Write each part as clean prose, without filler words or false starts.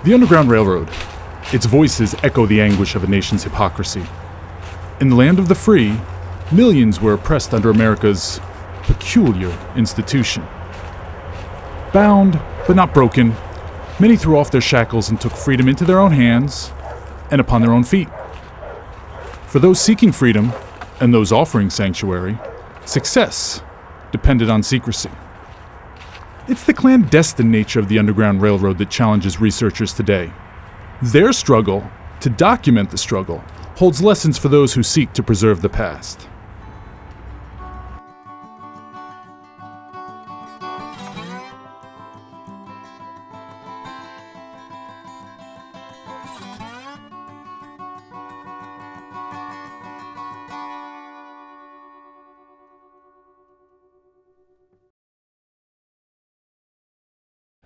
The Underground Railroad. Its voices echo the anguish of a nation's hypocrisy. In the land of the free, millions were oppressed under America's peculiar institution. Bound, but not broken, many threw off their shackles and took freedom into their own hands and upon their own feet. For those seeking freedom and those offering sanctuary, success depended on secrecy. It's the clandestine nature of the Underground Railroad that challenges researchers today. Their struggle to document the struggle holds lessons for those who seek to preserve the past.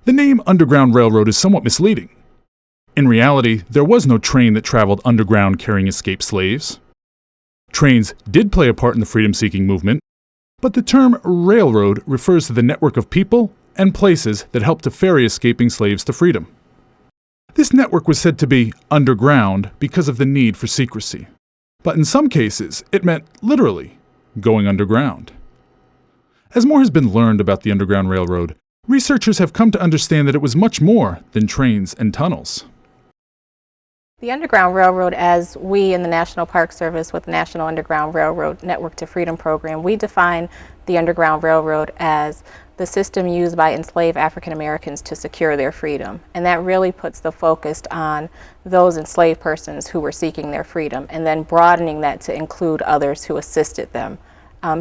The name Underground Railroad is somewhat misleading. In reality, there was no train that traveled underground carrying escaped slaves. Trains did play a part in the freedom-seeking movement, but the term railroad refers to the network of people and places that helped to ferry escaping slaves to freedom. This network was said to be underground because of the need for secrecy, but in some cases, it meant literally going underground. As more has been learned about the Underground Railroad, researchers have come to understand that it was much more than trains and tunnels. The Underground Railroad, as we in the National Park Service with the National Underground Railroad Network to Freedom program, we define the Underground Railroad as the system used by enslaved African Americans to secure their freedom. And that really puts the focus on those enslaved persons who were seeking their freedom, and then broadening that to include others who assisted them.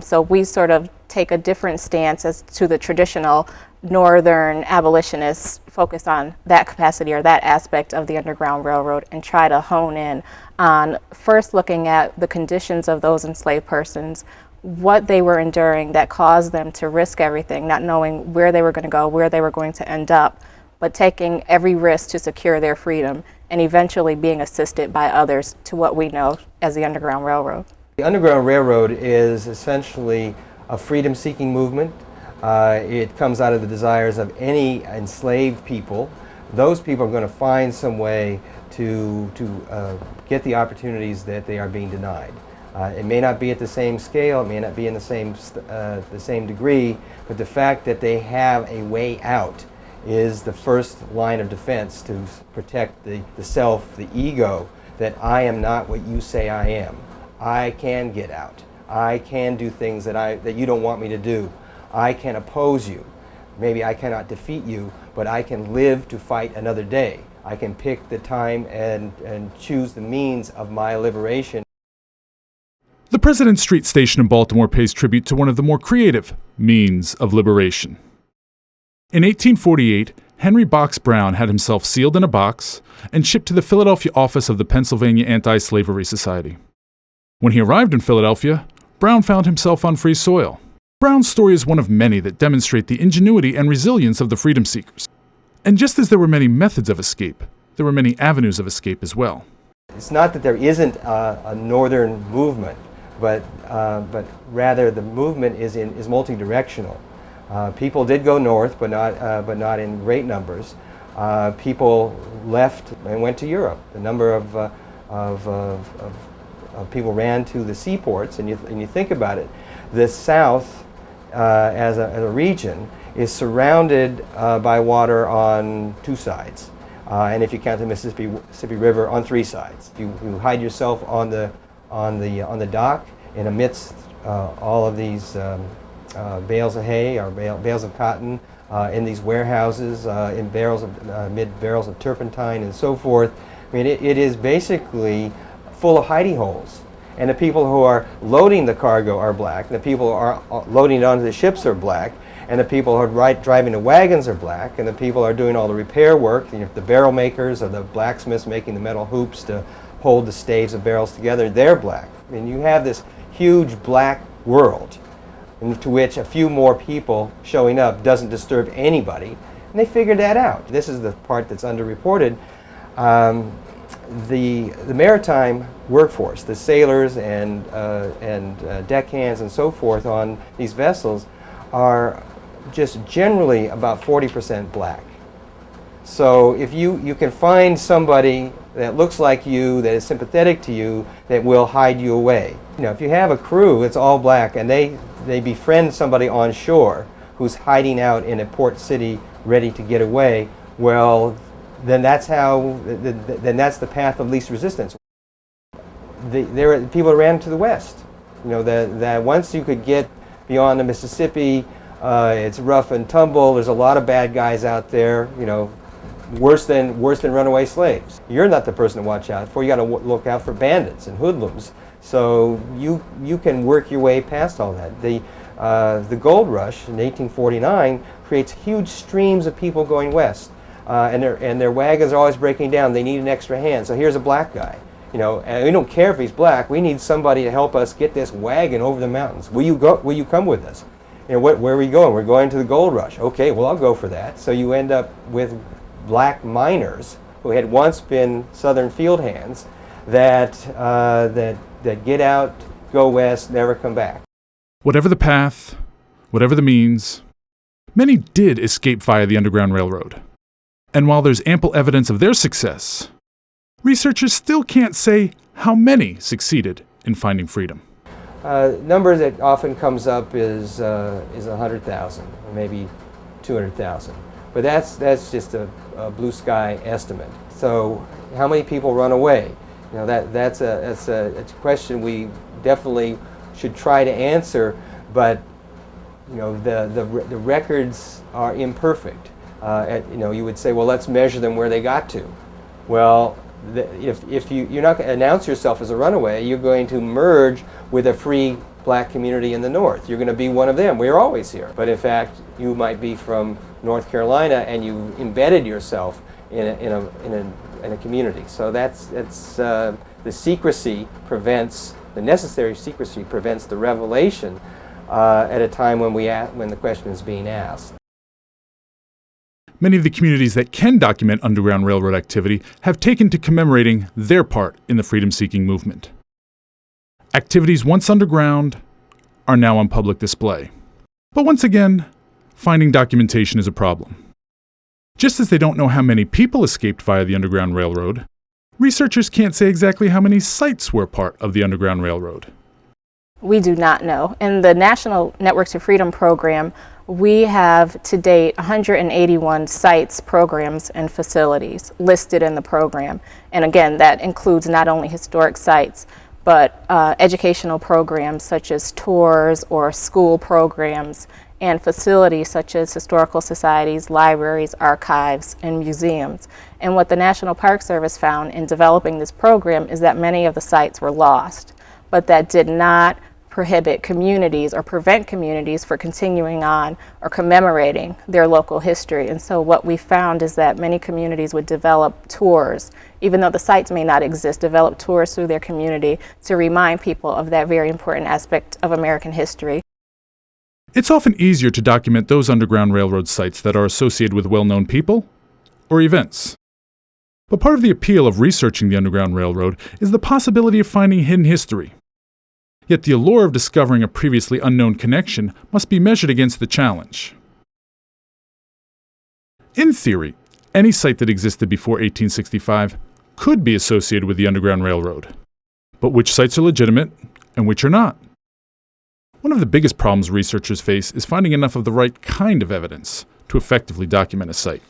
So we sort of take a different stance as to the traditional Northern abolitionists focus on that capacity or that aspect of the Underground Railroad and try to hone in on first looking at the conditions of those enslaved persons, what they were enduring that caused them to risk everything, not knowing where they were going to go, where they were going to end up, but taking every risk to secure their freedom and eventually being assisted by others to what we know as the Underground Railroad. The Underground Railroad is essentially a freedom-seeking movement. It comes out of the desires of any enslaved people. Those people are going to find some way to get the opportunities that they are being denied. It may not be at the same scale, it may not be in the same degree, but the fact that they have a way out is the first line of defense to protect the self, the ego, that I am not what you say I am. I can get out. I can do things that you don't want me to do. I can oppose you. Maybe I cannot defeat you, but I can live to fight another day. I can pick the time and choose the means of my liberation. The President Street Station in Baltimore pays tribute to one of the more creative means of liberation. In 1848, Henry Box Brown had himself sealed in a box and shipped to the Philadelphia office of the Pennsylvania Anti-Slavery Society. When he arrived in Philadelphia, Brown found himself on free soil. Brown's story is one of many that demonstrate the ingenuity and resilience of the freedom seekers. And just as there were many methods of escape, there were many avenues of escape as well. It's not that there isn't a northern movement, but rather the movement is multi-directional. People did go north, but not in great numbers. People left and went to Europe. The number of people ran to the seaports, and you think about it, the South as a region is surrounded by water on two sides, and if you count the Mississippi River, on three sides. You hide yourself on the dock, and amidst all of these bales of hay or bales of cotton, in these warehouses, in mid barrels of turpentine and so forth. I mean, it is basically full of hidey holes. And the people who are loading the cargo are black, and the people who are loading it onto the ships are black, and the people who are driving the wagons are black, and the people who are doing all the repair work, the barrel makers or the blacksmiths making the metal hoops to hold the staves of barrels together, they're black. I mean, you have this huge black world into which a few more people showing up doesn't disturb anybody, and they figured that out. This is the part that's underreported. The maritime workforce, the sailors and deckhands and so forth on these vessels, are just generally about 40% black. So if you can find somebody that looks like you, that is sympathetic to you, that will hide you away. If you have a crew that's all black and they befriend somebody on shore who's hiding out in a port city ready to get away, well, then that's the path of least resistance. There are people that ran to the west. That once you could get beyond the Mississippi, it's rough and tumble. There's a lot of bad guys out there. Worse than runaway slaves. You're not the person to watch out for. You got to look out for bandits and hoodlums. So you can work your way past all that. The gold rush in 1849 creates huge streams of people going west, and their wagons are always breaking down. They need an extra hand. So here's a black guy. And we don't care if he's black. We need somebody to help us get this wagon over the mountains. Will you go? Will you come with us? Where are we going? We're going to the gold rush. Okay, well, I'll go for that. So you end up with black miners who had once been Southern field hands that get out, go west, never come back. Whatever the path, whatever the means, many did escape via the Underground Railroad. And while there's ample evidence of their success, researchers still can't say how many succeeded in finding freedom. Number that often comes up is 100,000, or maybe 200,000. But that's just a blue sky estimate. So how many people run away? That's a question we definitely should try to answer, but the records are imperfect. You would say, well, let's measure them where they got to. Well, if you're not going to announce yourself as a runaway, you're going to merge with a free black community in the north. You're going to be one of them. We're always here. But in fact, you might be from North Carolina and you embedded yourself in a community. So that's the secrecy prevents, the necessary secrecy prevents the revelation at a time when the question is being asked. Many of the communities that can document Underground Railroad activity have taken to commemorating their part in the freedom-seeking movement. Activities once underground are now on public display. But once again, finding documentation is a problem. Just as they don't know how many people escaped via the Underground Railroad, researchers can't say exactly how many sites were part of the Underground Railroad. We do not know. In the National Network to Freedom program, we have to date 181 sites, programs, and facilities listed in the program. And again, that includes not only historic sites, but educational programs such as tours or school programs, and facilities such as historical societies, libraries, archives, and museums. And what the National Park Service found in developing this program is that many of the sites were lost, but that did not prohibit communities or prevent communities from continuing on or commemorating their local history. And so what we found is that many communities would develop tours, even though the sites may not exist, develop tours through their community to remind people of that very important aspect of American history. It's often easier to document those Underground Railroad sites that are associated with well-known people or events. But part of the appeal of researching the Underground Railroad is the possibility of finding hidden history. Yet the allure of discovering a previously unknown connection must be measured against the challenge. In theory, any site that existed before 1865 could be associated with the Underground Railroad. But which sites are legitimate and which are not? One of the biggest problems researchers face is finding enough of the right kind of evidence to effectively document a site.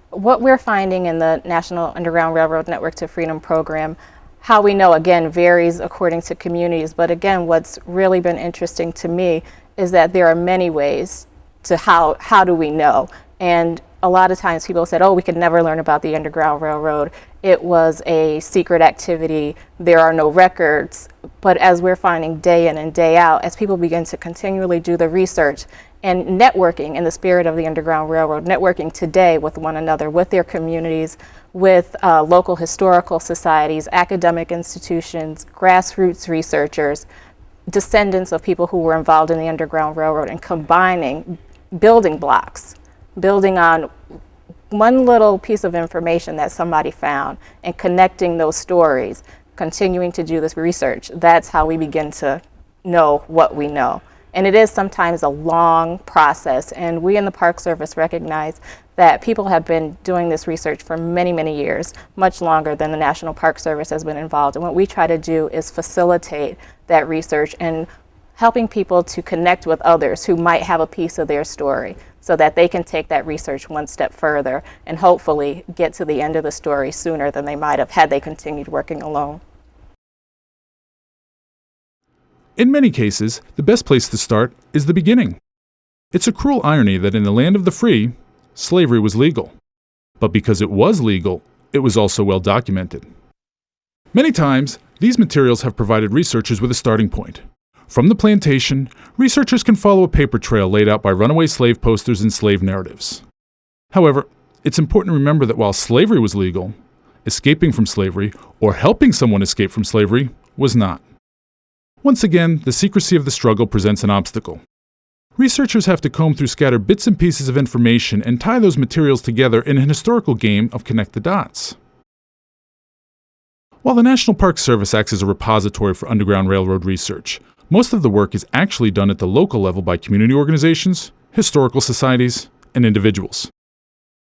What we're finding in the National Underground Railroad Network to Freedom program, how we know, again, varies according to communities. But again, what's really been interesting to me is that there are many ways to how do we know. And a lot of times people said, oh, we could never learn about the Underground Railroad. It was a secret activity. There are no records. But as we're finding day in and day out, as people begin to continually do the research and networking in the spirit of the Underground Railroad, networking today with one another, with their communities, with local historical societies, academic institutions, grassroots researchers, descendants of people who were involved in the Underground Railroad, and combining building blocks, building on one little piece of information that somebody found and connecting those stories, continuing to do this research. That's how we begin to know what we know. And it is sometimes a long process, and we in the Park Service recognize that people have been doing this research for many, many years, much longer than the National Park Service has been involved. And what we try to do is facilitate that research and helping people to connect with others who might have a piece of their story so that they can take that research one step further and hopefully get to the end of the story sooner than they might have had they continued working alone. In many cases, the best place to start is the beginning. It's a cruel irony that in the land of the free, slavery was legal. But because it was legal, it was also well documented. Many times, these materials have provided researchers with a starting point. From the plantation, researchers can follow a paper trail laid out by runaway slave posters and slave narratives. However, it's important to remember that while slavery was legal, escaping from slavery or helping someone escape from slavery was not. Once again, the secrecy of the struggle presents an obstacle. Researchers have to comb through scattered bits and pieces of information and tie those materials together in an historical game of connect the dots. While the National Park Service acts as a repository for Underground Railroad research, most of the work is actually done at the local level by community organizations, historical societies, and individuals.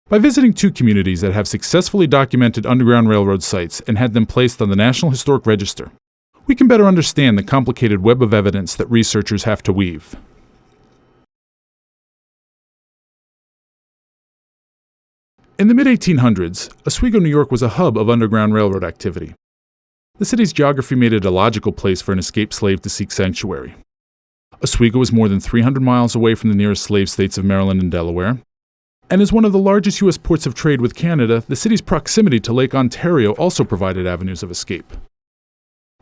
By visiting 2 communities that have successfully documented Underground Railroad sites and had them placed on the National Historic Register, we can better understand the complicated web of evidence that researchers have to weave. In the mid-1800s, Oswego, New York was a hub of Underground Railroad activity. The city's geography made it a logical place for an escaped slave to seek sanctuary. Oswego is more than 300 miles away from the nearest slave states of Maryland and Delaware, and as one of the largest U.S. ports of trade with Canada, the city's proximity to Lake Ontario also provided avenues of escape.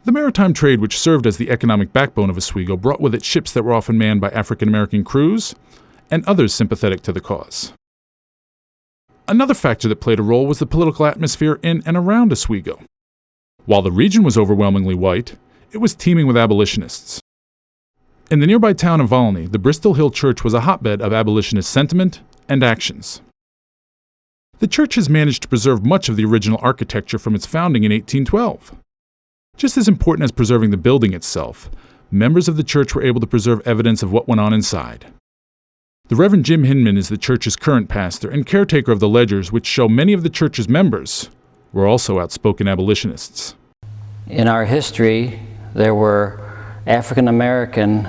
The maritime trade, which served as the economic backbone of Oswego, brought with it ships that were often manned by African-American crews and others sympathetic to the cause. Another factor that played a role was the political atmosphere in and around Oswego. While the region was overwhelmingly white, it was teeming with abolitionists. In the nearby town of Volney, the Bristol Hill Church was a hotbed of abolitionist sentiment and actions. The church has managed to preserve much of the original architecture from its founding in 1812. Just as important as preserving the building itself, members of the church were able to preserve evidence of what went on inside. The Reverend Jim Hinman is the church's current pastor and caretaker of the ledgers, which show many of the church's members were also outspoken abolitionists. In our history, there were African American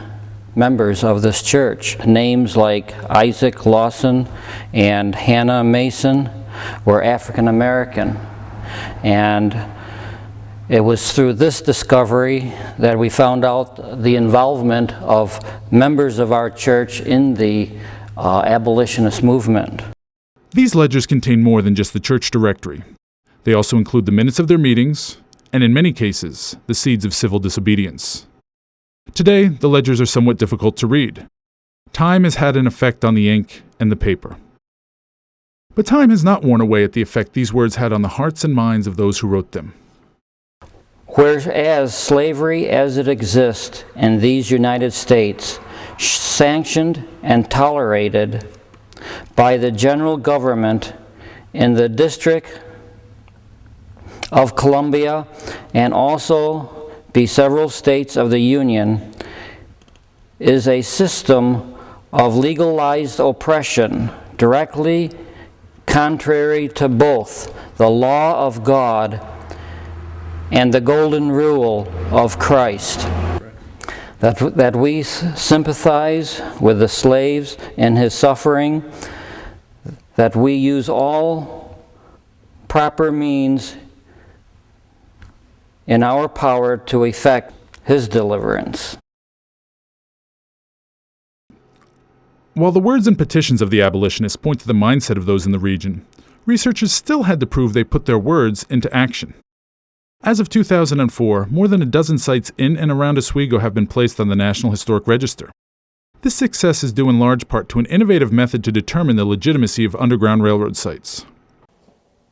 members of this church. Names like Isaac Lawson and Hannah Mason were African American. And it was through this discovery that we found out the involvement of members of our church in the abolitionist movement. These ledgers contain more than just the church directory. They also include the minutes of their meetings, and in many cases, the seeds of civil disobedience. Today, the ledgers are somewhat difficult to read. Time has had an effect on the ink and the paper. But time has not worn away at the effect these words had on the hearts and minds of those who wrote them. Whereas slavery as it exists in these United States, sanctioned and tolerated by the general government in the District of Columbia and also be several states of the Union, is a system of legalized oppression directly contrary to both the law of God and the golden rule of Christ. That we sympathize with the slaves in his suffering, that we use all proper means in our power to effect his deliverance. While the words and petitions of the abolitionists point to the mindset of those in the region, researchers still had to prove they put their words into action. As of 2004, more than a dozen sites in and around Oswego have been placed on the National Historic Register. This success is due in large part to an innovative method to determine the legitimacy of Underground Railroad sites.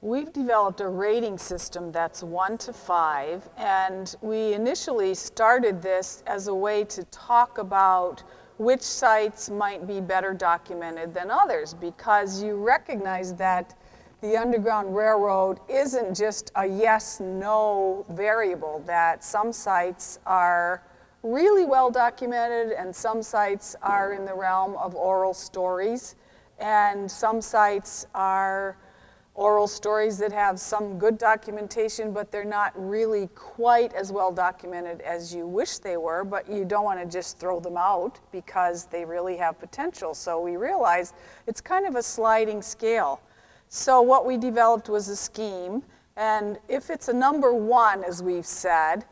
We've developed a rating system that's 1 to 5, and we initially started this as a way to talk about which sites might be better documented than others, because you recognize that the Underground Railroad isn't just a yes-no variable, that some sites are really well documented, and some sites are in the realm of oral stories, and some sites are oral stories that have some good documentation, but they're not really quite as well documented as you wish they were, but you don't want to just throw them out because they really have potential. So we realized it's kind of a sliding scale. So what we developed was a scheme, and if it's a number one, as we've said,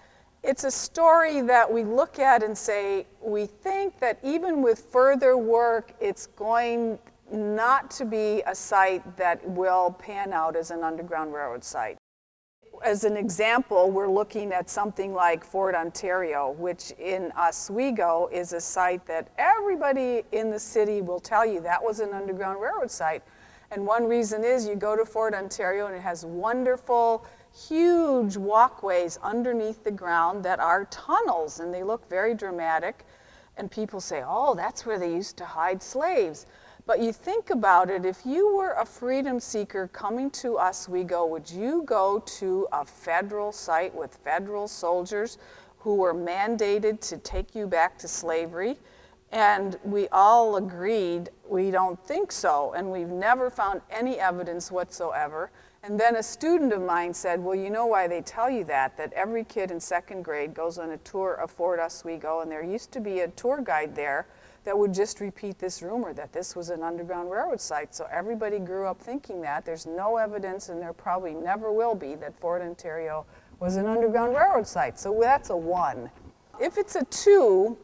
it's a story that we look at and say, we think that even with further work, it's going not to be a site that will pan out as an Underground Railroad site. As an example, we're looking at something like Fort Ontario, which in Oswego is a site that everybody in the city will tell you that was an Underground Railroad site. And one reason is you go to Fort Ontario and it has wonderful, huge walkways underneath the ground that are tunnels, and they look very dramatic. And people say, oh, that's where they used to hide slaves. But you think about it, if you were a freedom seeker coming to Oswego, would you go to a federal site with federal soldiers who were mandated to take you back to slavery? And we all agreed we don't think so, and we've never found any evidence whatsoever. And then a student of mine said, well, you know why they tell you that every kid in second grade goes on a tour of Fort Oswego, and there used to be a tour guide there that would just repeat this rumor that this was an Underground Railroad site. So everybody grew up thinking that. There's no evidence, and there probably never will be, that Fort Ontario was an Underground Railroad site. So that's a 1. If it's a 2,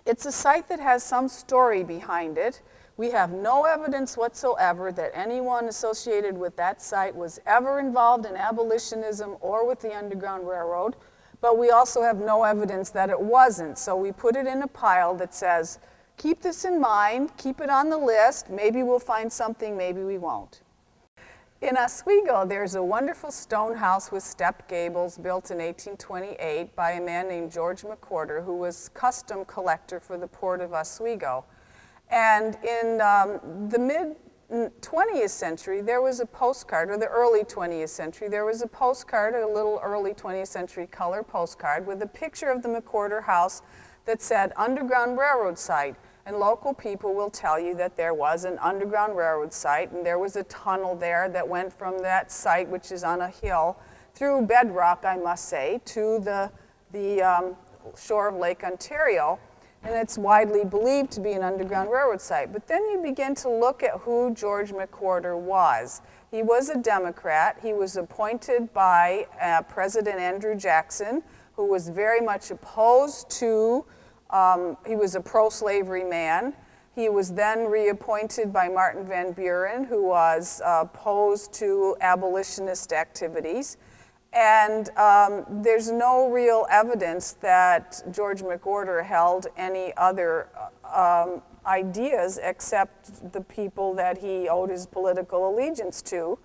it's a site that has some story behind it. We have no evidence whatsoever that anyone associated with that site was ever involved in abolitionism or with the Underground Railroad, but we also have no evidence that it wasn't. So we put it in a pile that says, keep this in mind, keep it on the list, maybe we'll find something, maybe we won't. In Oswego, there's a wonderful stone house with step gables built in 1828 by a man named George McWhorter, who was custom collector for the port of Oswego. And in the mid-20th century, there was a postcard, or the early 20th century, there was a postcard, a little early 20th century color postcard, with a picture of the McWhorter house that said Underground Railroad site. And local people will tell you that there was an Underground Railroad site, and there was a tunnel there that went from that site, which is on a hill, through bedrock, I must say, to the shore of Lake Ontario. And it's widely believed to be an Underground Railroad site. But then you begin to look at who George McWhorter was. He was a Democrat. He was appointed by President Andrew Jackson, who was very much opposed to, he was a pro-slavery man. He was then reappointed by Martin Van Buren, who was opposed to abolitionist activities. And there's no real evidence that George McWhorter held any other ideas except the people that he owed his political allegiance to.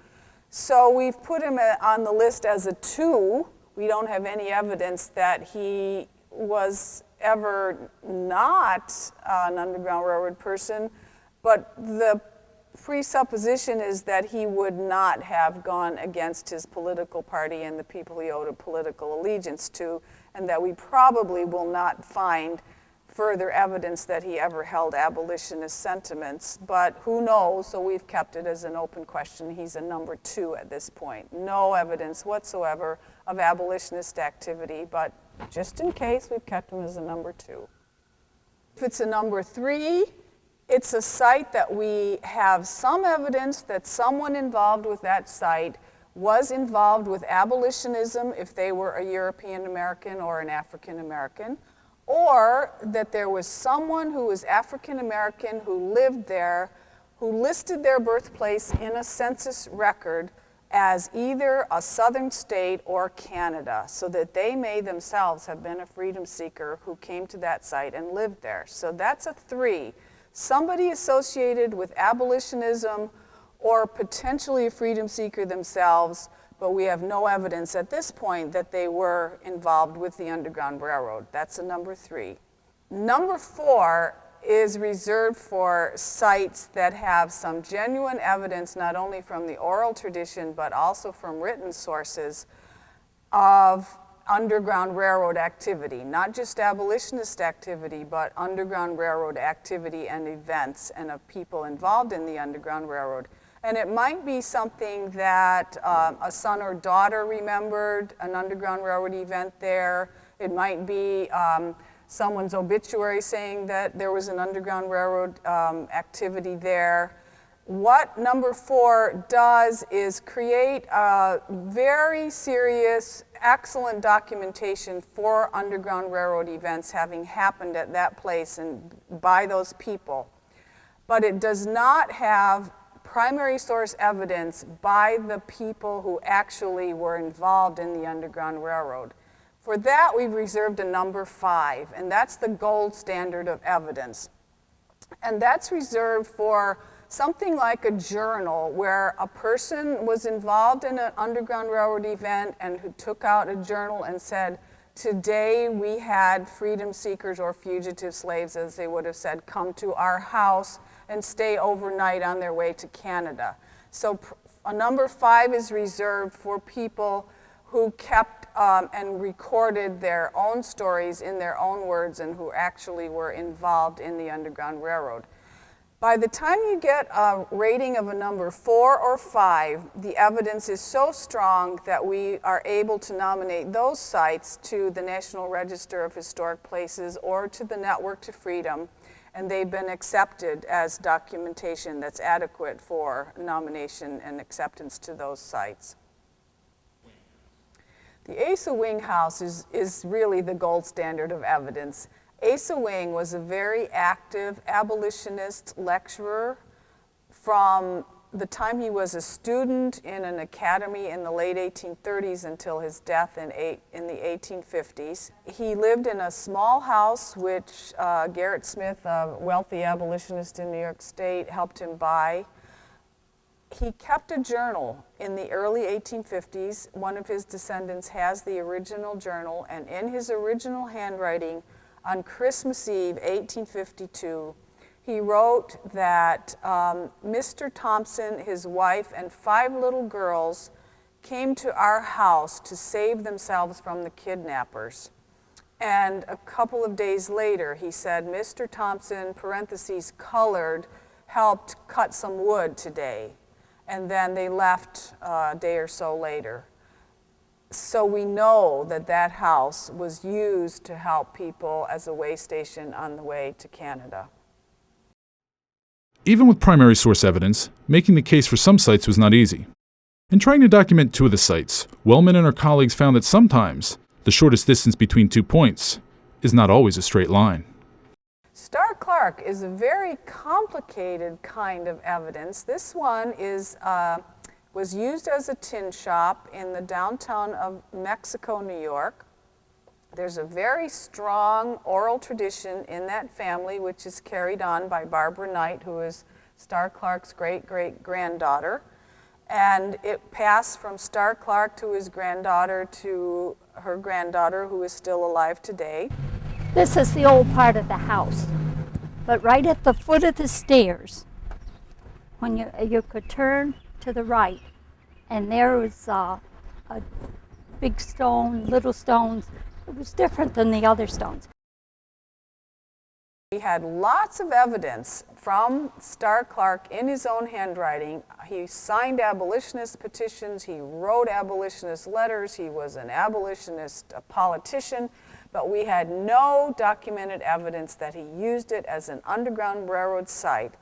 So we've put him on the list as a 2. We don't have any evidence that he was ever not an Underground Railroad person, but the presupposition is that he would not have gone against his political party and the people he owed a political allegiance to, and that we probably will not find further evidence that he ever held abolitionist sentiments, but who knows, so we've kept it as an open question. He's a number 2 at this point. No evidence whatsoever of abolitionist activity, but just in case, we've kept him as a number 2. If it's a number 3, it's a site that we have some evidence that someone involved with that site was involved with abolitionism if they were a European American or an African American, or that there was someone who was African American who lived there, who listed their birthplace in a census record as either a southern state or Canada, so that they may themselves have been a freedom seeker who came to that site and lived there. So that's a 3. Somebody associated with abolitionism or potentially a freedom seeker themselves, but we have no evidence at this point that they were involved with the Underground Railroad. That's a number 3. Number 4 is reserved for sites that have some genuine evidence, not only from the oral tradition, but also from written sources, of Underground Railroad activity, not just abolitionist activity, but Underground Railroad activity and events and of people involved in the Underground Railroad. And it might be something that a son or daughter remembered, an Underground Railroad event there. It might be someone's obituary saying that there was an Underground Railroad activity there. What number 4 does is create a very serious, excellent documentation for Underground Railroad events having happened at that place and by those people. But it does not have primary source evidence by the people who actually were involved in the Underground Railroad. For that, we've reserved a number 5, and that's the gold standard of evidence. And that's reserved for something like a journal where a person was involved in an Underground Railroad event and who took out a journal and said, today we had freedom seekers or fugitive slaves, as they would have said, come to our house and stay overnight on their way to Canada. So a number 5 is reserved for people who kept and recorded their own stories in their own words and who actually were involved in the Underground Railroad. By the time you get a rating of a number 4 or 5, the evidence is so strong that we are able to nominate those sites to the National Register of Historic Places or to the Network to Freedom, and they've been accepted as documentation that's adequate for nomination and acceptance to those sites. The Asa Wing House is really the gold standard of evidence. Asa Wing was a very active abolitionist lecturer from the time he was a student in an academy in the late 1830s until his death in the 1850s. He lived in a small house which Garrett Smith, a wealthy abolitionist in New York State, helped him buy. He kept a journal in the early 1850s. One of his descendants has the original journal, and in his original handwriting, on Christmas Eve, 1852, he wrote that Mr. Thompson, his wife, and 5 little girls came to our house to save themselves from the kidnappers. And a couple of days later, he said, Mr. Thompson, parentheses, colored, helped cut some wood today. And then they left a day or so later. So we know that that house was used to help people as a way station on the way to Canada. Even with primary source evidence, making the case for some sites was not easy. In trying to document 2 of the sites, Wellman and her colleagues found that sometimes the shortest distance between 2 points is not always a straight line. Starr Clark is a very complicated kind of evidence. This one was used as a tin shop in the downtown of Mexico, New York. There's a very strong oral tradition in that family, which is carried on by Barbara Knight, who is Starr Clark's great-great-granddaughter. And it passed from Starr Clark to his granddaughter to her granddaughter, who is still alive today. This is the old part of the house, but right at the foot of the stairs, when you could turn to the right, and there was a big stone, little stones. It was different than the other stones. We had lots of evidence from Starr Clark in his own handwriting. He signed abolitionist petitions, he wrote abolitionist letters, he was an abolitionist politician, but we had no documented evidence that he used it as an Underground Railroad site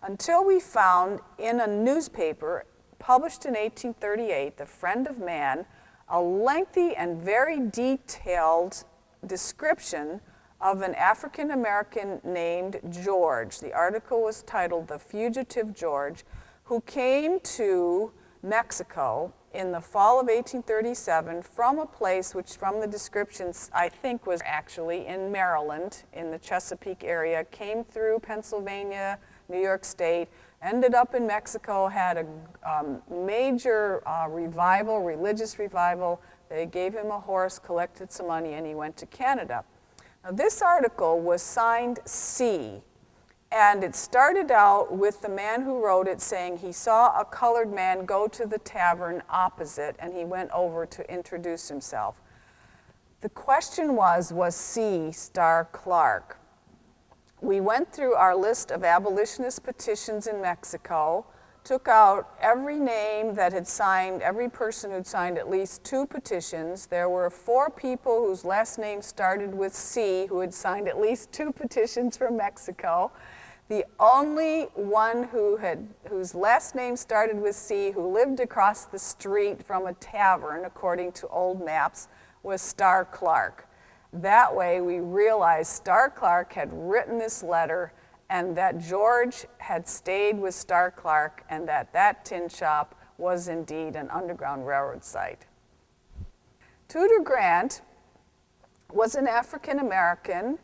until we found in a newspaper published in 1838, The Friend of Man, a lengthy and very detailed description of an African American named George. The article was titled The Fugitive George, who came to Mexico in the fall of 1837 from a place which, from the descriptions, I think was actually in Maryland, in the Chesapeake area, came through Pennsylvania, New York State, ended up in Mexico, had a major revival, religious revival. They gave him a horse, collected some money, and he went to Canada. Now, this article was signed C, and it started out with the man who wrote it saying he saw a colored man go to the tavern opposite, and he went over to introduce himself. The question was C. Starr Clark? We went through our list of abolitionist petitions in Mexico, took out every name that had signed, every person who'd signed at least 2 petitions. There were 4 people whose last name started with C who had signed at least 2 petitions from Mexico. The only one whose last name started with C who lived across the street from a tavern, according to old maps, was Starr Clark. That way we realized Starr Clark had written this letter and that George had stayed with Starr Clark and that tin shop was indeed an Underground Railroad site. Tudor Grant was an African American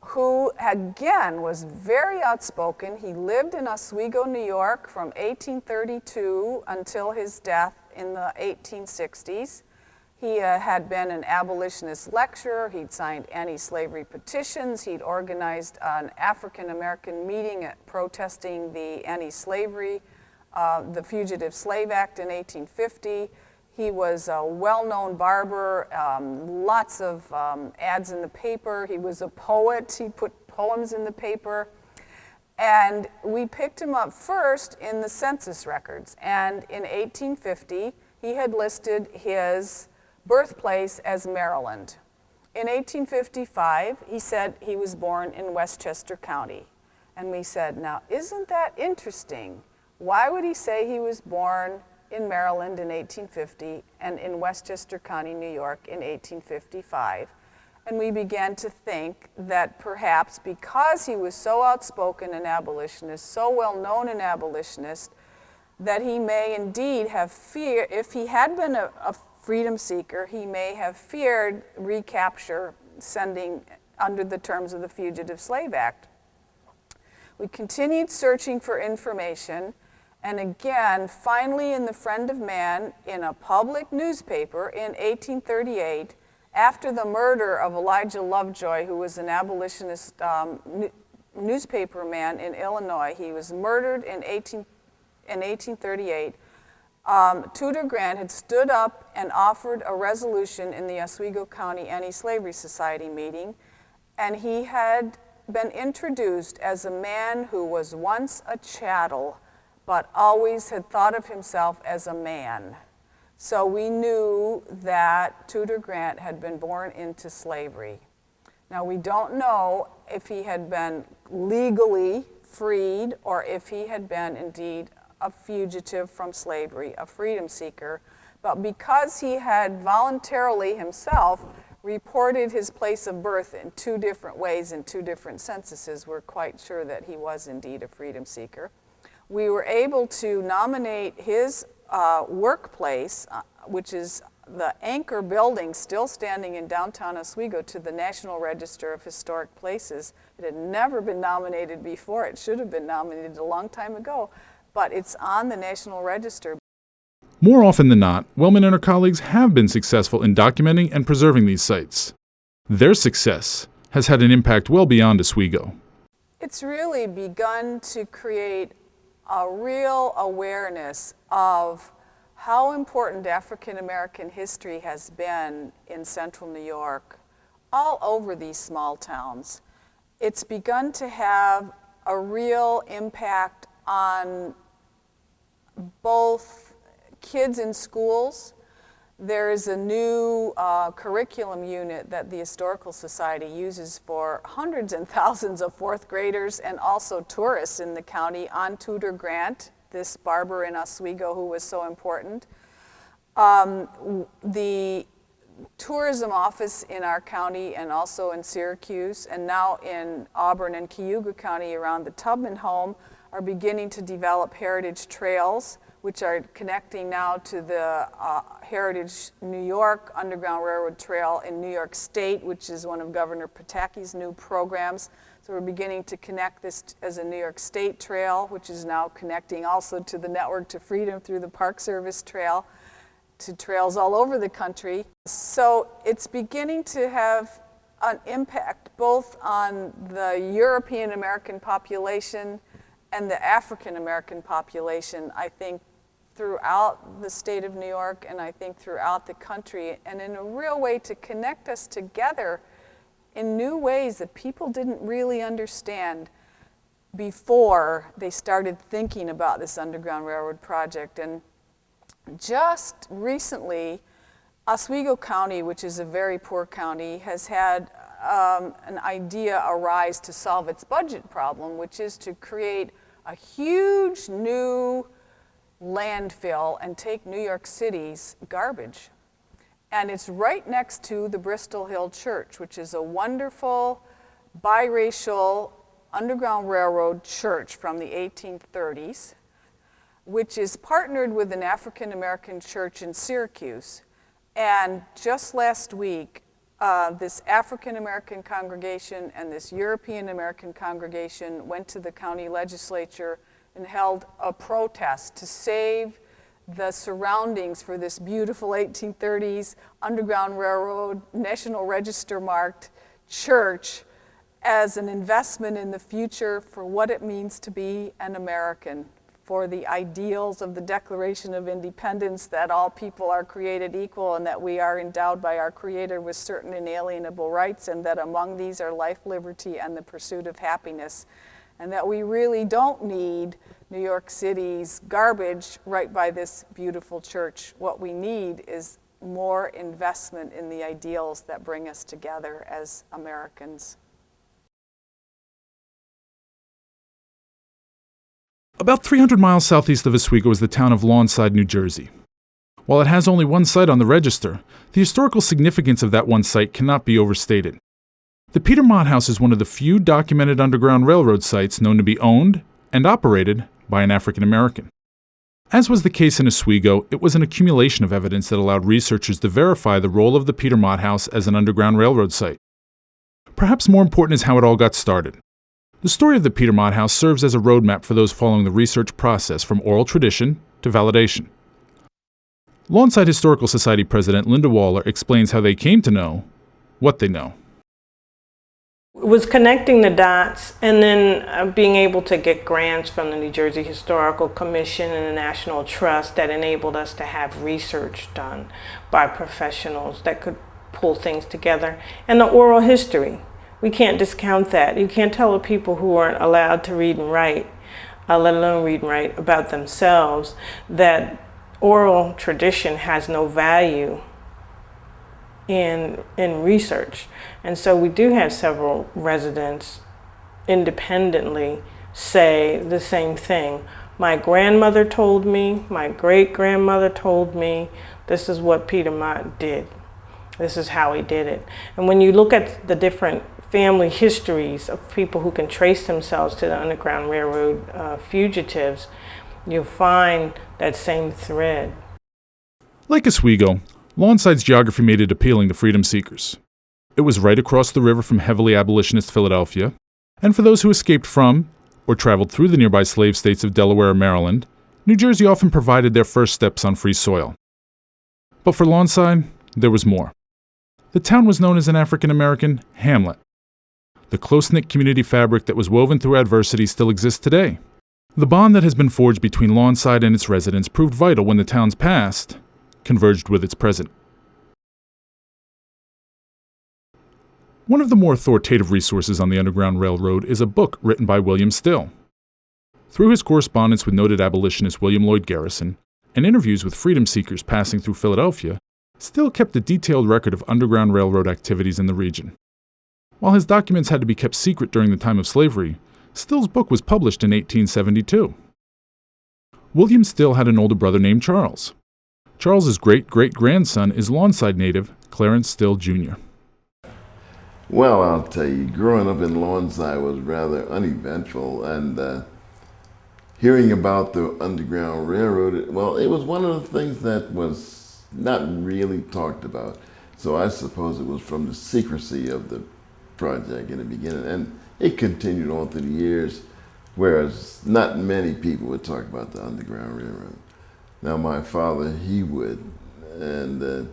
who, again, was very outspoken. He lived in Oswego, New York from 1832 until his death in the 1860s. He had been an abolitionist lecturer. He'd signed anti-slavery petitions. He'd organized an African-American meeting protesting the anti-slavery, the Fugitive Slave Act in 1850. He was a well-known barber, lots of ads in the paper. He was a poet. He put poems in the paper. And we picked him up first in the census records. And in 1850, he had listed his birthplace as Maryland. In 1855, he said he was born in Westchester County. And we said, now, isn't that interesting? Why would he say he was born in Maryland in 1850 and in Westchester County, New York in 1855? And we began to think that perhaps because he was so outspoken an abolitionist, so well known an abolitionist, that he may indeed have feared, if he had been a freedom seeker, he may have feared recapture, sending under the terms of the Fugitive Slave Act. We continued searching for information, and again, finally in the Friend of Man, in a public newspaper in 1838, after the murder of Elijah Lovejoy, who was an abolitionist newspaper man in Illinois, he was murdered in 1838. Tudor Grant had stood up and offered a resolution in the Oswego County Anti-Slavery Society meeting, and he had been introduced as a man who was once a chattel, but always had thought of himself as a man. So we knew that Tudor Grant had been born into slavery. Now, we don't know if he had been legally freed or if he had been indeed a fugitive from slavery, a freedom seeker, but because he had voluntarily himself reported his place of birth in 2 different ways in 2 different censuses, we're quite sure that he was indeed a freedom seeker. We were able to nominate his workplace, which is the anchor building still standing in downtown Oswego, to the National Register of Historic Places. It had never been nominated before. It should have been nominated a long time ago, but it's on the National Register. More often than not, Wellman and her colleagues have been successful in documenting and preserving these sites. Their success has had an impact well beyond Oswego. It's really begun to create a real awareness of how important African American history has been in central New York, all over these small towns. It's begun to have a real impact on both kids in schools. There is a new curriculum unit that the Historical Society uses for hundreds and thousands of 4th graders and also tourists in the county on Tudor Grant, this barber in Oswego who was so important. The tourism office in our county and also in Syracuse and now in Auburn and Cayuga County around the Tubman home are beginning to develop heritage trails, which are connecting now to the Heritage New York Underground Railroad Trail in New York State, which is one of Governor Pataki's new programs. So we're beginning to connect this as a New York State trail, which is now connecting also to the Network to Freedom through the Park Service Trail, to trails all over the country. So it's beginning to have an impact both on the European American population and the African American population, I think, throughout the state of New York, and I think throughout the country, and in a real way to connect us together in new ways that people didn't really understand before they started thinking about this Underground Railroad project. And just recently, Oswego County, which is a very poor county, has had an idea arise to solve its budget problem, which is to create a huge new landfill and take New York City's garbage. And it's right next to the Bristol Hill Church, which is a wonderful biracial Underground Railroad church from the 1830s, which is partnered with an African American church in Syracuse. And just last week, this African American congregation and this European American congregation went to the county legislature and held a protest to save the surroundings for this beautiful 1830s Underground Railroad, National Register marked church as an investment in the future for what it means to be an American, for the ideals of the Declaration of Independence, that all people are created equal and that we are endowed by our Creator with certain inalienable rights, and that among these are life, liberty, and the pursuit of happiness. And that we really don't need New York City's garbage right by this beautiful church. What we need is more investment in the ideals that bring us together as Americans. About 300 miles southeast of Oswego is the town of Lawnside, New Jersey. While it has only one site on the register, the historical significance of that one site cannot be overstated. The Peter Mott House is one of the few documented Underground Railroad sites known to be owned and operated by an African American. As was the case in Oswego, it was an accumulation of evidence that allowed researchers to verify the role of the Peter Mott House as an Underground Railroad site. Perhaps more important is how it all got started. The story of the Peter Mott House serves as a roadmap for those following the research process from oral tradition to validation. Lawnside Historical Society President Linda Waller explains how they came to know what they know. It was connecting the dots and then being able to get grants from the New Jersey Historical Commission and the National Trust that enabled us to have research done by professionals that could pull things together. And the oral history, we can't discount that. You can't tell the people who aren't allowed to read and write, let alone read and write about themselves, that oral tradition has no value in research. And so we do have several residents independently say the same thing. My grandmother told me, my great-grandmother told me, this is what Peter Mott did. This is how he did it. And when you look at the different family histories of people who can trace themselves to the Underground Railroad fugitives, you'll find that same thread. Like Oswego, Lawside's geography made it appealing to freedom seekers. It was right across the river from heavily abolitionist Philadelphia, and for those who escaped from or traveled through the nearby slave states of Delaware or Maryland, New Jersey often provided their first steps on free soil. But for Lawnside, there was more. The town was known as an African-American hamlet. The close-knit community fabric that was woven through adversity still exists today. The bond that has been forged between Lawnside and its residents proved vital when the town's past converged with its present. One of the more authoritative resources on the Underground Railroad is a book written by William Still. Through his correspondence with noted abolitionist William Lloyd Garrison and interviews with freedom seekers passing through Philadelphia, Still kept a detailed record of Underground Railroad activities in the region. While his documents had to be kept secret during the time of slavery, Still's book was published in 1872. William Still had an older brother named Charles. Charles's great-great-grandson is Lawnside native Clarence Still, Jr. Well, I'll tell you, growing up in Lawnside was rather uneventful, and hearing about the Underground Railroad, it was one of the things that was not really talked about. So I suppose it was from the secrecy of the project in the beginning, and it continued on through the years, whereas not many people would talk about the Underground Railroad. Now my father, he would, and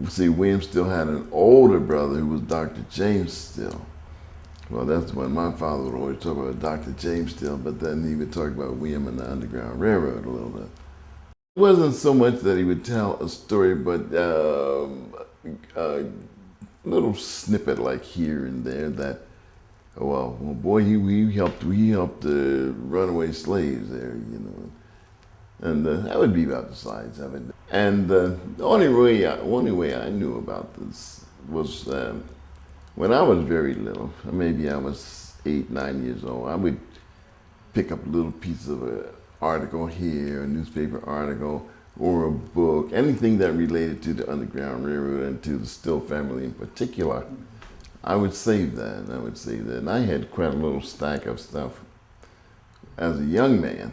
see, William Still had an older brother who was Dr. James Still. Well, that's when my father would always talk about Dr. James Still, but then he would talk about William and the Underground Railroad a little bit. It wasn't so much that he would tell a story, but a little snippet like here and there that, well boy, he helped runaway slaves there, you know. And that would be about the size of it. And the only way I knew about this was when I was very little. Maybe I was 8, 9 years old. I would pick up a little piece of an article here, a newspaper article, or a book, anything that related to the Underground Railroad and to the Still family in particular. I would save that. And I had quite a little stack of stuff as a young man.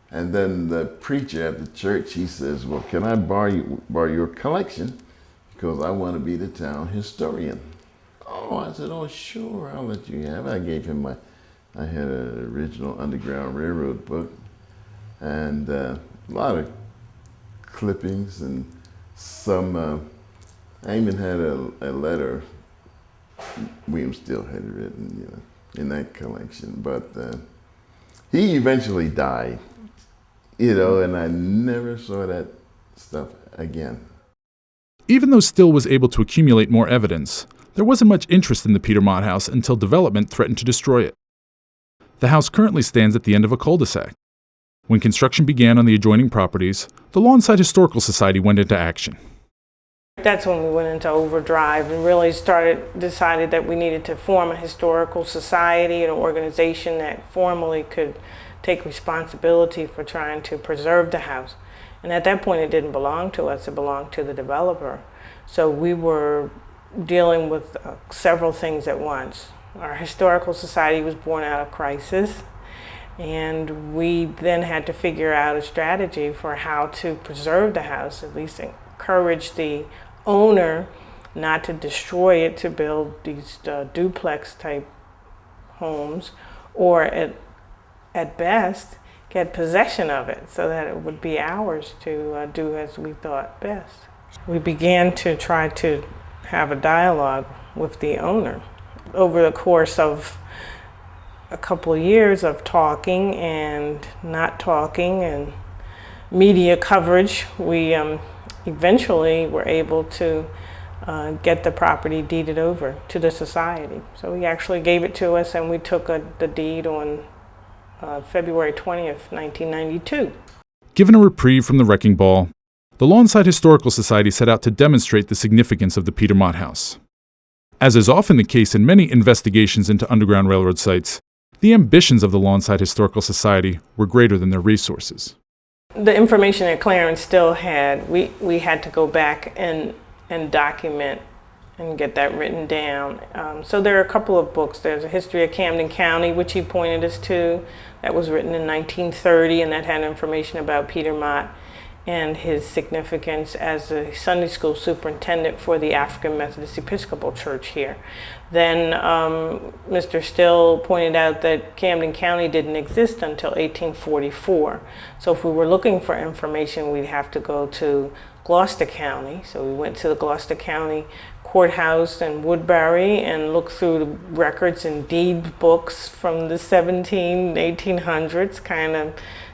And then the preacher at the church, he says, well, can I borrow your collection? Because I want to be the town historian. Oh, I said, oh, sure, I'll let you have it. I gave him I had an original Underground Railroad book and a lot of clippings and some, I even had a letter William Still had written, you know, in that collection. But he eventually died. You know, and I never saw that stuff again. Even though Still was able to accumulate more evidence, there wasn't much interest in the Peter Mott house until development threatened to destroy it. The house currently stands at the end of a cul-de-sac. When construction began on the adjoining properties, the Lawnside Historical Society went into action. That's when we went into overdrive and really decided that we needed to form a historical society, an organization that formally could take responsibility for trying to preserve the house. And at that point, it didn't belong to us, it belonged to the developer. So we were dealing with several things at once. Our historical society was born out of crisis, and we then had to figure out a strategy for how to preserve the house, at least encourage the owner not to destroy it to build these duplex type homes, or at best, get possession of it so that it would be ours to do as we thought best. We began to try to have a dialogue with the owner. Over the course of a couple of years of talking and not talking and media coverage, we eventually were able to get the property deeded over to the society. So he actually gave it to us, and we took the deed on February 20th, 1992. Given a reprieve from the wrecking ball, the Lawnside Historical Society set out to demonstrate the significance of the Peter Mott house. As is often the case in many investigations into Underground Railroad sites, the ambitions of the Lawnside Historical Society were greater than their resources. The information that Clarence still had, we had to go back and document and get that written down. So there are a couple of books. There's a history of Camden County, which he pointed us to, that was written in 1930, and that had information about Peter Mott and his significance as a Sunday school superintendent for the African Methodist Episcopal Church here. Then Mr. Still pointed out that Camden County didn't exist until 1844. So if we were looking for information, we'd have to go to Gloucester County. So we went to the Gloucester County Courthouse in Woodbury and looked through the records and deed books from the 1800s, kind of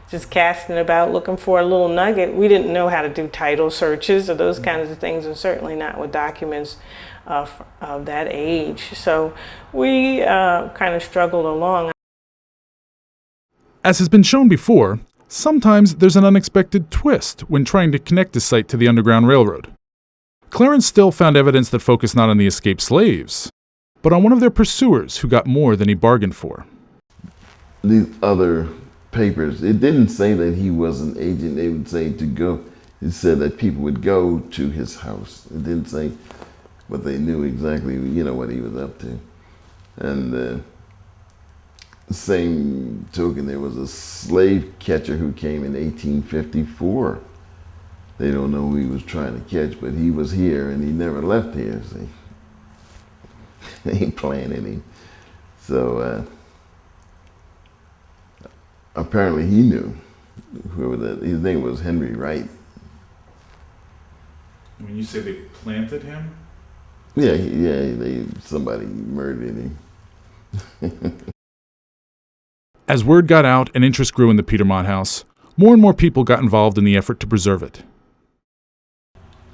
just casting about looking for a little nugget. We didn't know how to do title searches or those kinds of things, and certainly not with documents of that age. So we kind of struggled along. As has been shown before, sometimes there's an unexpected twist when trying to connect a site to the Underground Railroad. Clarence Still found evidence that focused not on the escaped slaves, but on one of their pursuers who got more than he bargained for. These other papers, it didn't say that he was an agent. They would say to go. It said that people would go to his house. It didn't say, but they knew exactly, you know, what he was up to. And the same token, there was a slave catcher who came in 1854. They don't know who he was trying to catch, but he was here and he never left here, see. They ain't playing any. So apparently he knew whoever that, his name was Henry Wright. When you say they planted him? Yeah, somebody murdered him. As word got out and interest grew in the Peter Mott house, more and more people got involved in the effort to preserve it.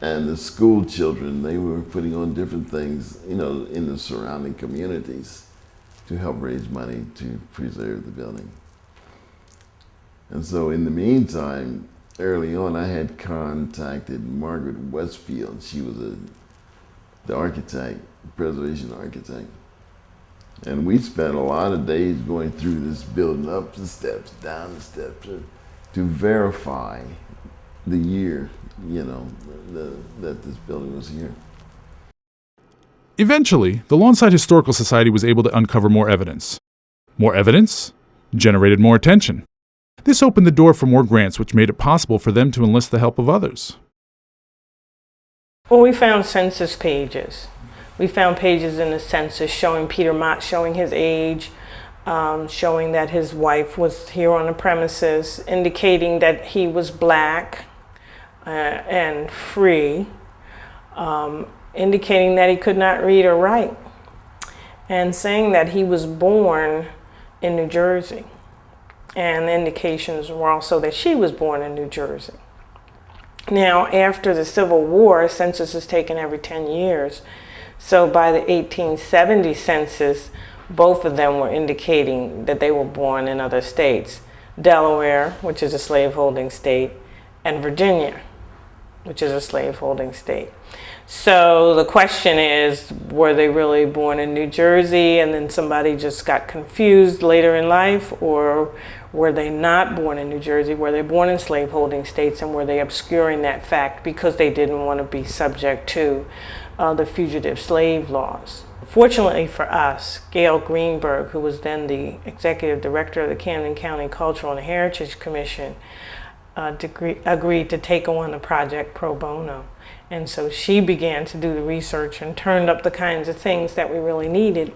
And the school children, they were putting on different things, in the surrounding communities to help raise money to preserve the building. And so in the meantime, early on, I had contacted Margaret Westfield. She was the architect, preservation architect. And we spent a lot of days going through this building, up the steps, down the steps, to verify the year, that this building was here. Eventually, the Lawnside Historical Society was able to uncover more evidence. More evidence generated more attention. This opened the door for more grants, which made it possible for them to enlist the help of others. Well, we found census pages. We found pages in the census showing Peter Mott, showing his age, showing that his wife was here on the premises, indicating that he was black and free, indicating that he could not read or write, and saying that he was born in New Jersey. And the indications were also that she was born in New Jersey. Now, after the Civil War, a census is taken every 10 years. So by the 1870 census, both of them were indicating that they were born in other states. Delaware, which is a slaveholding state, and Virginia, which is a slaveholding state. So the question is, were they really born in New Jersey and then somebody just got confused later in life, or were they not born in New Jersey? Were they born in slaveholding states, and were they obscuring that fact because they didn't want to be subject to the fugitive slave laws? Fortunately for us, Gail Greenberg, who was then the executive director of the Camden County Cultural and Heritage Commission, agreed to take on the project pro bono. And so she began to do the research and turned up the kinds of things that we really needed,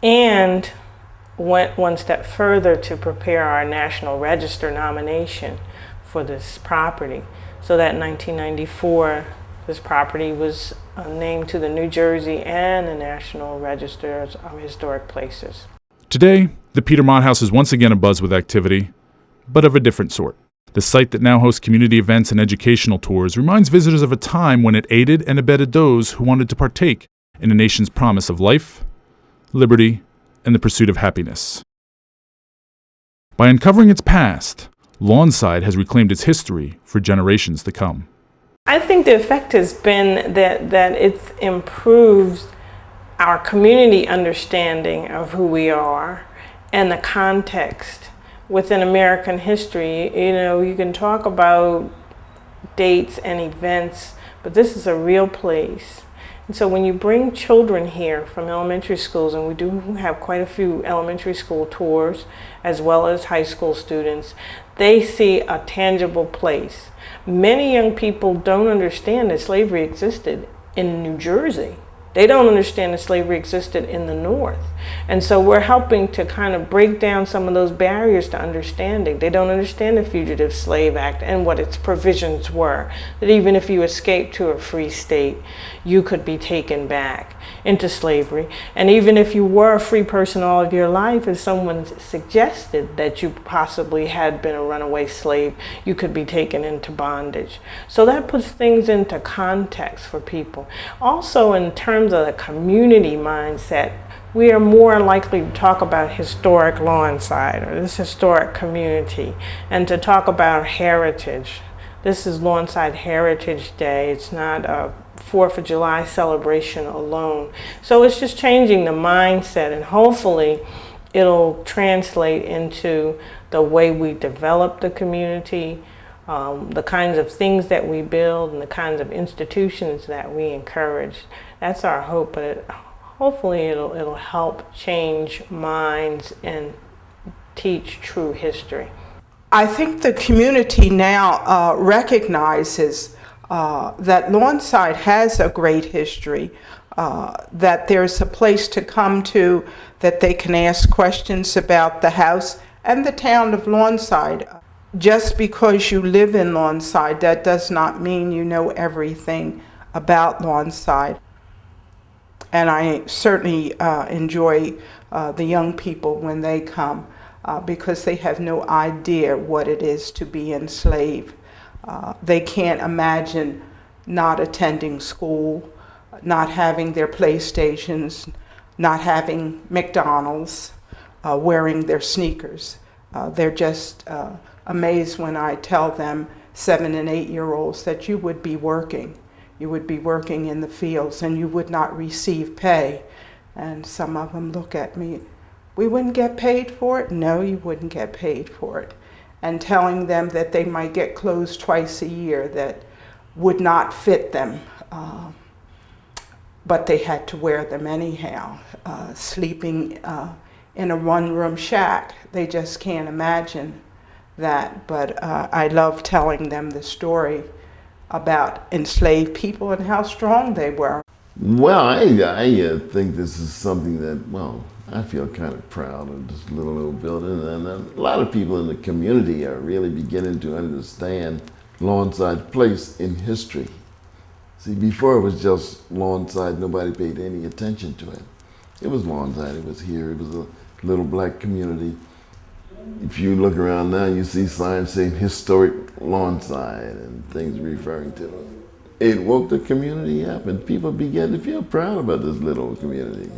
and went one step further to prepare our National Register nomination for this property, so that in 1994 this property was named to the New Jersey and the National Registers of Historic Places. Today, the Peter Mott House is once again abuzz with activity, but of a different sort. The site that now hosts community events and educational tours reminds visitors of a time when it aided and abetted those who wanted to partake in the nation's promise of life, liberty, and the pursuit of happiness. By uncovering its past, Lawnside has reclaimed its history for generations to come. I think the effect has been that it's improved our community understanding of who we are and the context within American history. You can talk about dates and events, but this is a real place. And so when you bring children here from elementary schools, and we do have quite a few elementary school tours, as well as high school students, they see a tangible place. Many young people don't understand that slavery existed in New Jersey. They don't understand that slavery existed in the North. And so we're helping to kind of break down some of those barriers to understanding. They don't understand the Fugitive Slave Act and what its provisions were. That even if you escaped to a free state, you could be taken back into slavery. And even if you were a free person all of your life, if someone suggested that you possibly had been a runaway slave, you could be taken into bondage. So that puts things into context for people. Also, in terms of the community mindset, we are more likely to talk about historic Lawnside, or this historic community, and to talk about heritage. This is Lawnside Heritage Day. It's not a 4th of July celebration alone. So it's just changing the mindset, and hopefully it'll translate into the way we develop the community, the kinds of things that we build, and the kinds of institutions that we encourage. That's our hope, but hopefully it'll help change minds and teach true history. I think the community now recognizes that Lawnside has a great history, that there's a place to come to, that they can ask questions about the house and the town of Lawnside. Just because you live in Lawnside, that does not mean you know everything about Lawnside. And I certainly enjoy the young people when they come. because they have no idea what it is to be enslaved. They can't imagine not attending school, not having their PlayStations, not having McDonald's, wearing their sneakers. They're just amazed when I tell them, 7- and 8-year-olds, that you would be working. You would be working in the fields and you would not receive pay. And some of them look at me, we wouldn't get paid for it? No, you wouldn't get paid for it. And telling them that they might get clothes twice a year that would not fit them, but they had to wear them anyhow. Sleeping in a one-room shack, they just can't imagine that. But I love telling them the story about enslaved people and how strong they were. Well, I think this is something that, well, I feel kind of proud of this little old building, and a lot of people in the community are really beginning to understand Lawnside Place in history. See, before it was just Lawnside, nobody paid any attention to it. It was Lawnside, it was here, it was a little black community. If you look around now, you see signs saying historic Lawnside and things referring to it. It woke the community up and people began to feel proud about this little community.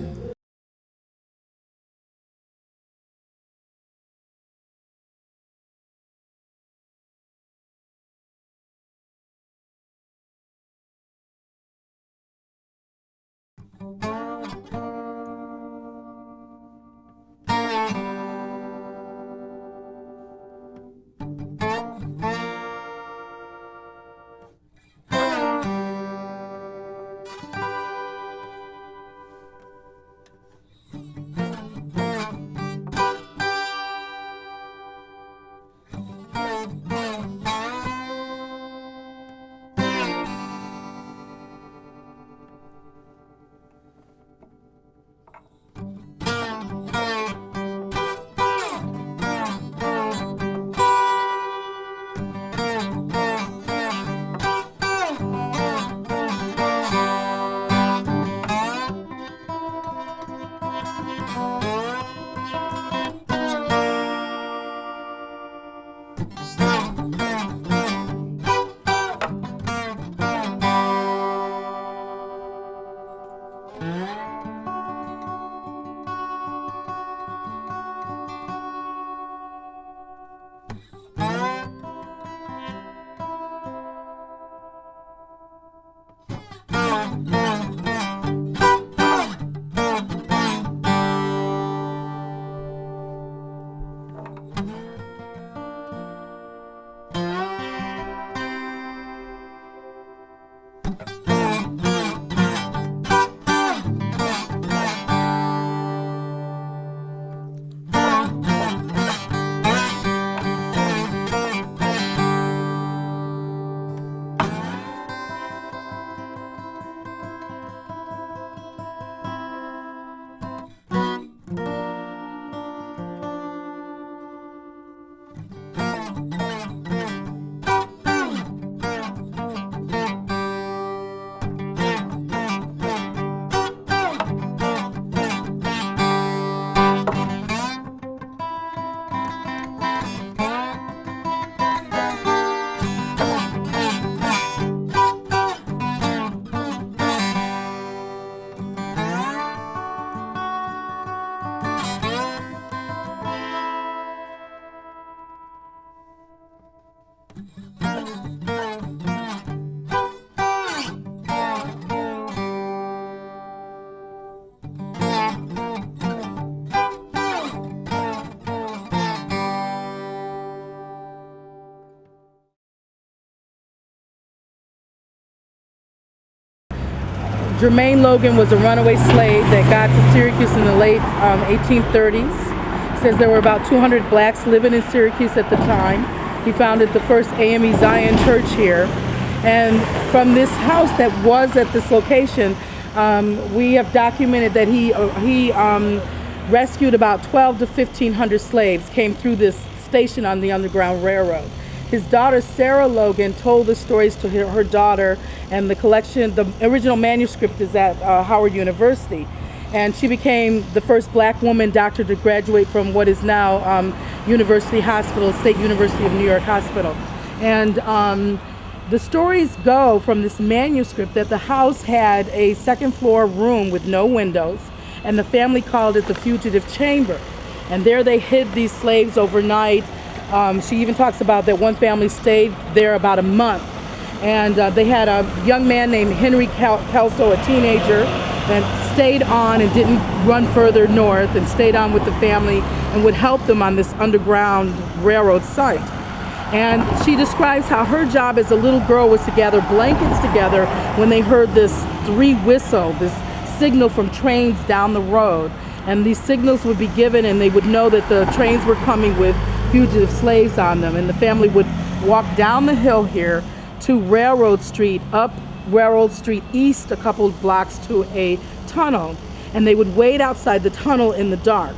Jermaine Logan was a runaway slave that got to Syracuse in the late 1830s. Says there were about 200 blacks living in Syracuse at the time. He founded the first AME Zion church here. And from this house that was at this location, we have documented that he rescued about 12 to 1,500 slaves, came through this station on the Underground Railroad. His daughter, Sarah Logan, told the stories to her daughter, and the collection, the original manuscript is at Howard University. and she became the first black woman doctor to graduate from what is now University Hospital, State University of New York Hospital. And the stories go from this manuscript that the house had a second floor room with no windows, and the family called it the fugitive chamber. And there they hid these slaves overnight. She even talks about that one family stayed there about a month. And they had a young man named Henry Kelso, a teenager, that stayed on and didn't run further north and stayed on with the family and would help them on this underground railroad site. And she describes how her job as a little girl was to gather blankets together when they heard this 3 whistle, this signal from trains down the road. And these signals would be given and they would know that the trains were coming with fugitive slaves on them. And the family would walk down the hill here to Railroad Street, up Railroad Street East a couple of blocks to a tunnel. And they would wait outside the tunnel in the dark.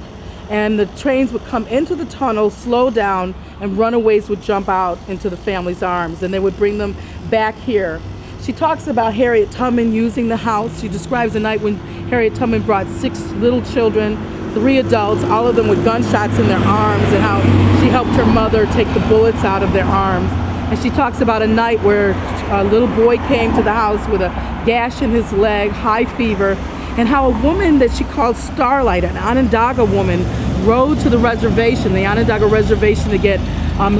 And the trains would come into the tunnel, slow down, and runaways would jump out into the family's arms, and they would bring them back here. She talks about Harriet Tubman using the house. She describes a night when Harriet Tubman brought 6 little children, 3 adults, all of them with gunshots in their arms, and how she helped her mother take the bullets out of their arms. And she talks about a night where a little boy came to the house with a gash in his leg, high fever, and how a woman that she called Starlight, an Onondaga woman, rode to the reservation, the Onondaga reservation, to get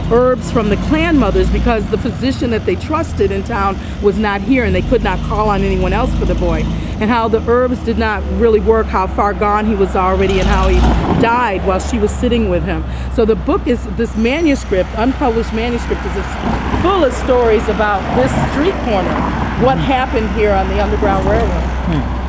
herbs from the clan mothers because the physician that they trusted in town was not here and they could not call on anyone else for the boy. And how the herbs did not really work, how far gone he was already, and how he died while she was sitting with him. So the book is, this manuscript, unpublished manuscript, is full of stories about this street corner, what happened here on the Underground Railroad.